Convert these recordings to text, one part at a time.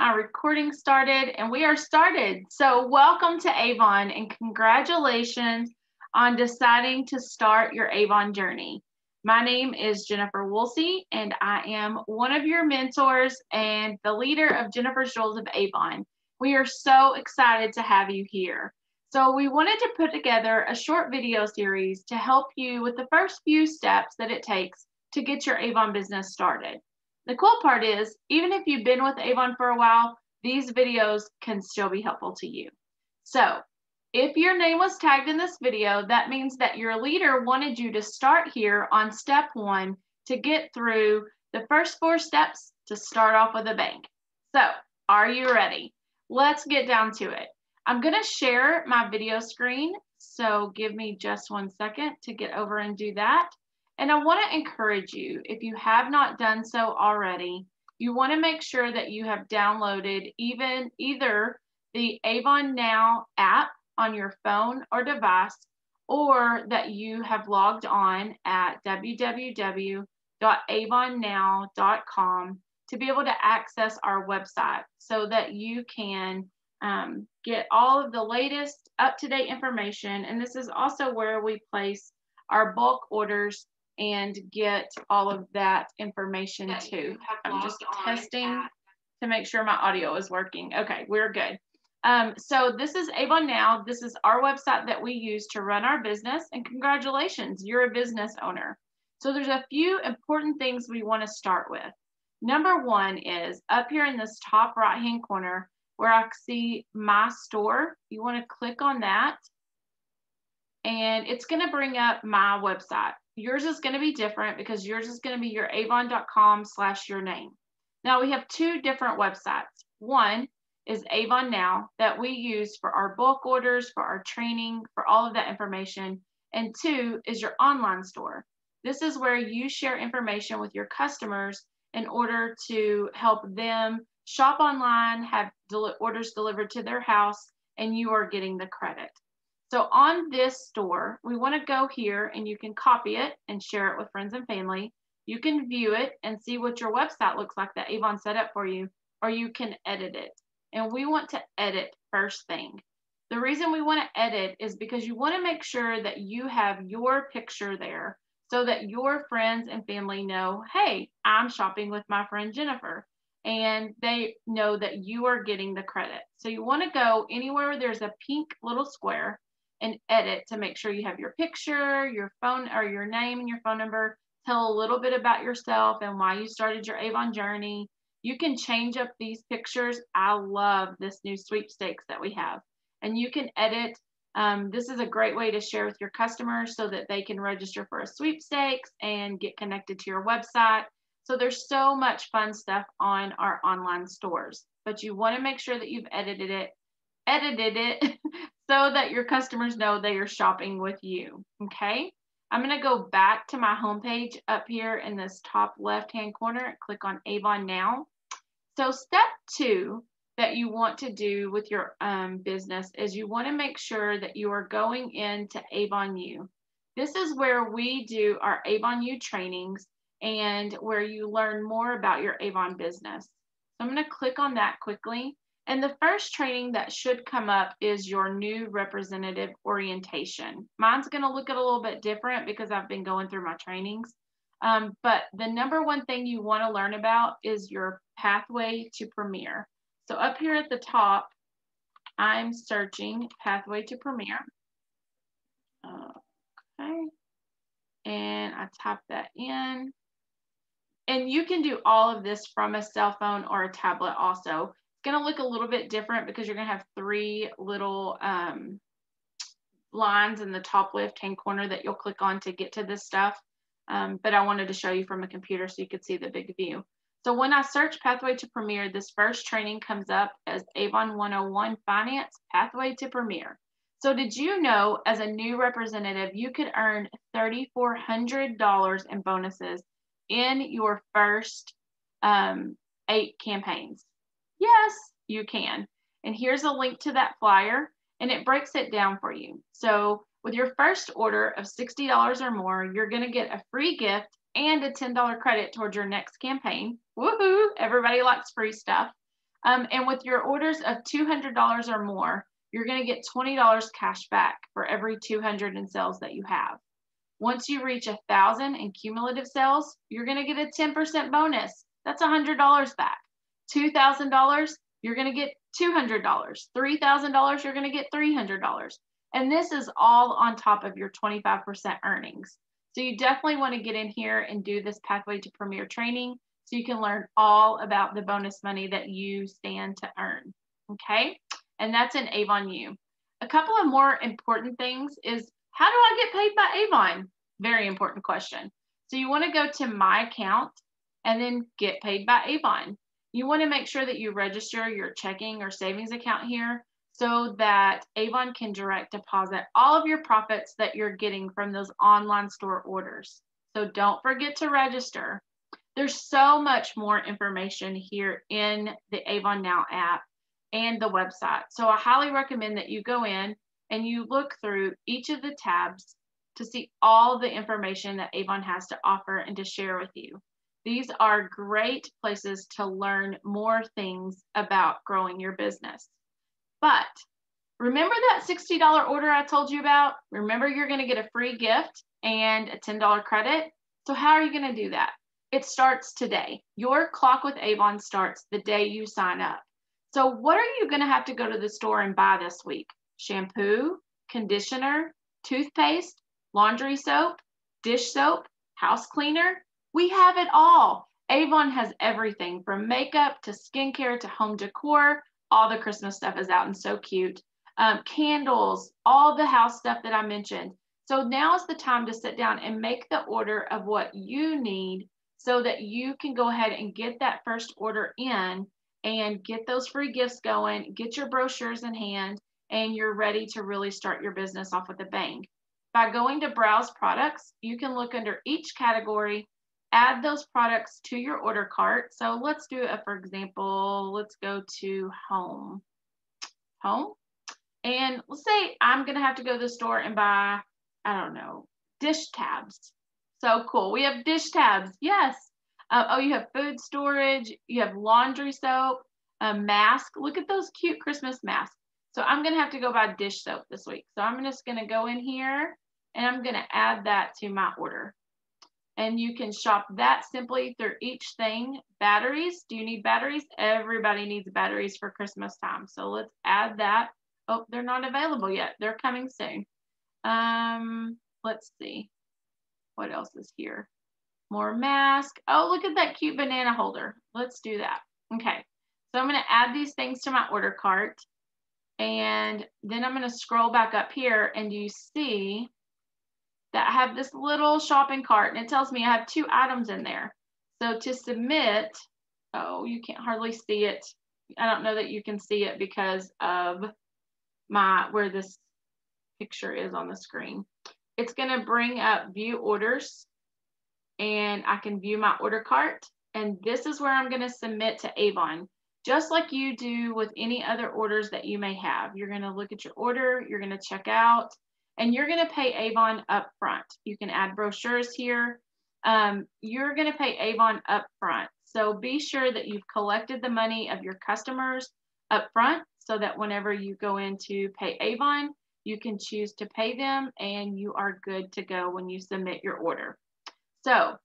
my recording started, and we are started. So welcome to Avon, and congratulations on deciding to start your Avon journey. My name is Jennifer Woolsey, and I am one of your mentors and the leader of Jennifer's Jewels of Avon. We are so excited to have you here. So we wanted to put together a short video series to help you with the first few steps that it takes to get your Avon business started. The cool part is, even if you've been with Avon for a while, these videos can still be helpful to you. So if your name was tagged in this video, that means that your leader wanted you to start here on step 1 to get through the first 4 steps to start off with a bang. So are you ready? Let's get down to it. I'm going to share my video screen, so give me just 1 second to get over and do that. And I want to encourage you, if you have not done so already, you want to make sure that you have downloaded either the Avon Now app on your phone or device, or that you have logged on at www.avonnow.com to be able to access our website so that you can get all of the latest up-to-date information. And this is also where we place our bulk orders and get all of that information too. I'm just testing to make sure my audio is working. Okay, we're good. So this is Avon Now. This is our website that we use to run our business, and congratulations, you're a business owner. So there's a few important things we want to start with. Number 1 is up here in this top right-hand corner where I see my store. You want to click on that, and it's going to bring up my website. Yours is going to be different because yours is going to be your avon.com/your name. Now we have 2 different websites. One is Avon Now that we use for our bulk orders, for our training, for all of that information. And 2 is your online store. This is where you share information with your customers in order to help them shop online, have orders delivered to their house, and you are getting the credit. So on this store, we want to go here, and you can copy it and share it with friends and family. You can view it and see what your website looks like that Avon set up for you, or you can edit it. And we want to edit first thing. The reason we want to edit is because you want to make sure that you have your picture there so that your friends and family know, hey, I'm shopping with my friend Jennifer, and they know that you are getting the credit. So you want to go anywhere where there's a pink little square and edit to make sure you have your picture, your phone, or your name and your phone number. Tell a little bit about yourself and why you started your Avon journey. You can change up these pictures. I love this new sweepstakes that we have. And you can edit. This is a great way to share with your customers so that they can register for a sweepstakes and get connected to your website. So there's so much fun stuff on our online stores, but you want to make sure that you've edited it so that your customers know they are shopping with you. Okay. I'm going to go back to my homepage up here in this top left-hand corner and click on Avon Now. So step 2 that you want to do with your business is you want to make sure that you are going into Avon U. This is where we do our Avon U trainings and where you learn more about your Avon business. So I'm going to click on that quickly. And the first training that should come up is your new representative orientation. Mine's going to look a little bit different because I've been going through my trainings. But the number 1 thing you want to learn about is your pathway to Premier. So up here at the top, I'm searching pathway to Premier. Okay. And I type that in. And you can do all of this from a cell phone or a tablet also. It's going to look a little bit different because you're going to have 3 little lines in the top left-hand corner that you'll click on to get to this stuff. But I wanted to show you from a computer so you could see the big view. So when I search Pathway to Premier, this first training comes up as Avon 101 Finance Pathway to Premier. So did you know, as a new representative, you could earn $3,400 in bonuses in your first 8 campaigns? Yes, you can. And here's a link to that flyer, and it breaks it down for you. So with your first order of $60 or more, you're going to get a free gift and a $10 credit towards your next campaign. Woohoo! Everybody likes free stuff. And with your orders of $200 or more, you're going to get $20 cash back for every 200 in sales that you have. Once you reach 1,000 in cumulative sales, you're going to get a 10% bonus. That's $100 back. $2,000, you're going to get $200. $3,000, you're going to get $300. And this is all on top of your 25% earnings. So you definitely want to get in here and do this Pathway to Premier training so you can learn all about the bonus money that you stand to earn. Okay? And that's in Avon U. A couple of more important things is, how do I get paid by Avon? Very important question. So you want to go to My Account and then Get Paid by Avon. You want to make sure that you register your checking or savings account here so that Avon can direct deposit all of your profits that you're getting from those online store orders. So don't forget to register. There's so much more information here in the Avon Now app and the website. So I highly recommend that you go in and you look through each of the tabs to see all the information that Avon has to offer and to share with you. These are great places to learn more things about growing your business. But remember that $60 order I told you about? Remember, you're going to get a free gift and a $10 credit. So how are you going to do that? It starts today. Your clock with Avon starts the day you sign up. So what are you going to have to go to the store and buy this week? Shampoo, conditioner, toothpaste, laundry soap, dish soap, house cleaner. We have it all. Avon has everything from makeup to skincare to home decor. All the Christmas stuff is out and so cute. Candles, all the house stuff that I mentioned. So now is the time to sit down and make the order of what you need so that you can go ahead and get that first order in and get those free gifts going, get your brochures in hand, and you're ready to really start your business off with a bang. By going to Browse Products, you can look under each category, add those products to your order cart. So let's do it, for example, let's go to home. And let's say I'm going to have to go to the store and buy, I don't know, dish tabs. So cool. We have dish tabs. Yes. Oh, you have food storage. You have laundry soap, a mask. Look at those cute Christmas masks. So I'm going to have to go buy dish soap this week. So I'm just going to go in here and I'm going to add that to my order. And you can shop that simply through each thing. Batteries. Do you need batteries? Everybody needs batteries for Christmas time. So let's add that. Oh, they're not available yet. They're coming soon. Let's see. What else is here? More mask. Oh, look at that cute banana holder. Let's do that. Okay. So I'm going to add these things to my order cart. And then I'm going to scroll back up here and you see that I have this little shopping cart and it tells me I have 2 items in there. So to submit, oh, you can't hardly see it. I don't know that you can see it because of where this picture is on the screen. It's going to bring up view orders and I can view my order cart. And this is where I'm going to submit to Avon. Just like you do with any other orders that you may have. You're going to look at your order, you're going to check out, and you're going to pay Avon up front. You can add brochures here. You're going to pay Avon up front. So be sure that you've collected the money of your customers up front so that whenever you go in to pay Avon, you can choose to pay them and you are good to go when you submit your order. So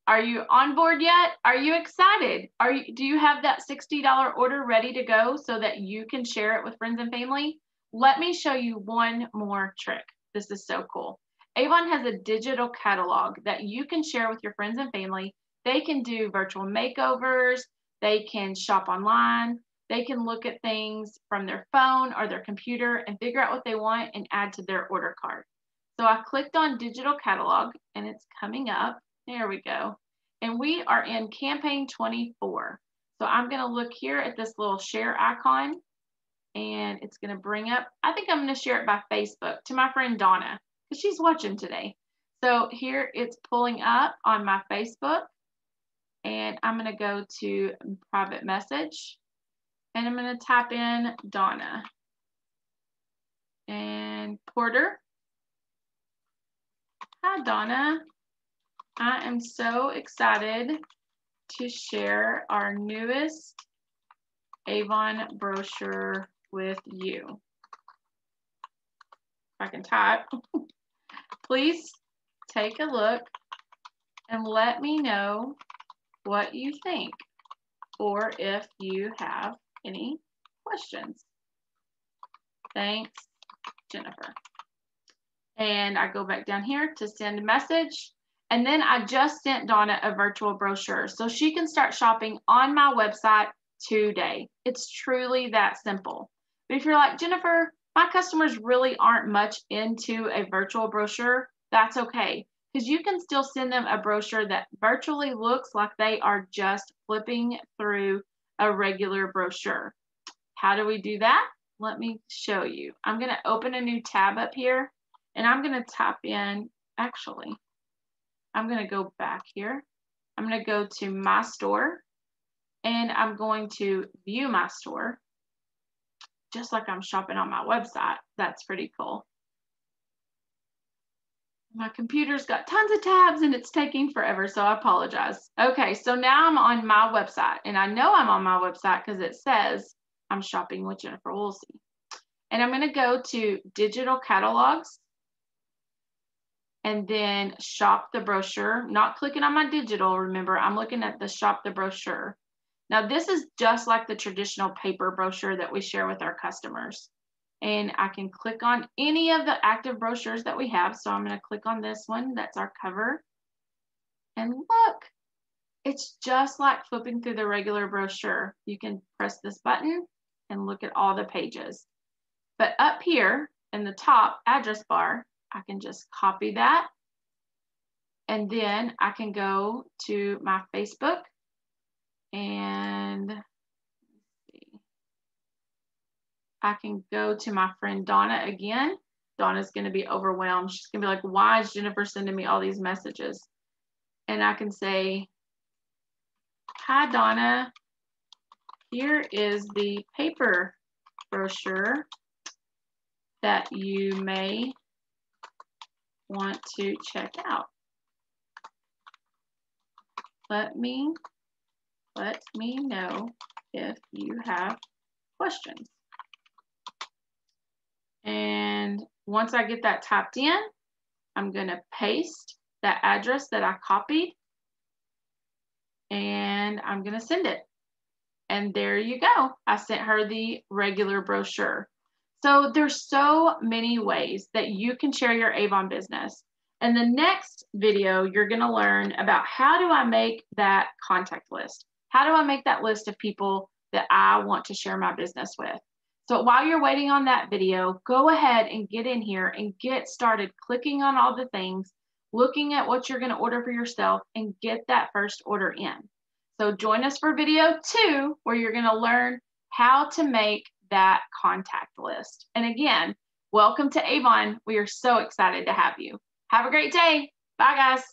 are you on board yet? Are you excited? Do you have that $60 order ready to go so that you can share it with friends and family? Let me show you one more trick. This is so cool. Avon has a digital catalog that you can share with your friends and family. They can do virtual makeovers. They can shop online. They can look at things from their phone or their computer and figure out what they want and add to their order cart. So I clicked on digital catalog and it's coming up. There we go. And we are in campaign 24. So I'm going to look here at this little share icon and it's going to bring up, I think I'm going to share it by Facebook to my friend Donna because she's watching today. So here it's pulling up on my Facebook and I'm going to go to private message and I'm going to type in Donna and Porter. Hi, Donna. I am so excited to share our newest Avon brochure with you. If I can type. Please take a look and let me know what you think, or if you have any questions. Thanks, Jennifer. And I go back down here to send a message. And then I just sent Donna a virtual brochure so she can start shopping on my website today. It's truly that simple. But if you're like, Jennifer, my customers really aren't much into a virtual brochure, that's okay, because you can still send them a brochure that virtually looks like they are just flipping through a regular brochure. How do we do that? Let me show you. I'm going to open a new tab up here, and I'm going to type in, actually, I'm going to go back here. I'm going to go to my store, and I'm going to view my store, just like I'm shopping on my website. That's pretty cool. My computer's got tons of tabs and it's taking forever, so I apologize. Okay, so now I'm on my website, and I know I'm on my website because it says I'm shopping with Jennifer Woolsey. And I'm going to go to digital catalogs and then shop the brochure. Not clicking on my digital, remember, I'm looking at the shop the brochure. Now this is just like the traditional paper brochure that we share with our customers. And I can click on any of the active brochures that we have. So I'm going to click on this one. That's our cover. And look, it's just like flipping through the regular brochure. You can press this button and look at all the pages. But up here in the top address bar, I can just copy that. And then I can go to my Facebook and let's see. I can go to my friend Donna again. Donna's going to be overwhelmed. She's going to be like, why is Jennifer sending me all these messages? And I can say, hi, Donna. Here is the paper brochure that you may want to check out. Let me know if you have questions. And once I get that typed in, I'm going to paste that address that I copied, and I'm going to send it. And there you go. I sent her the regular brochure. So there's so many ways that you can share your Avon business. And the next video, you're going to learn about how do I make that contact list? How do I make that list of people that I want to share my business with? So while you're waiting on that video, go ahead and get in here and get started clicking on all the things, looking at what you're going to order for yourself, and get that first order in. So join us for video 2, where you're going to learn how to make that contact list. And again, welcome to Avon. We are so excited to have you. Have a great day. Bye, guys.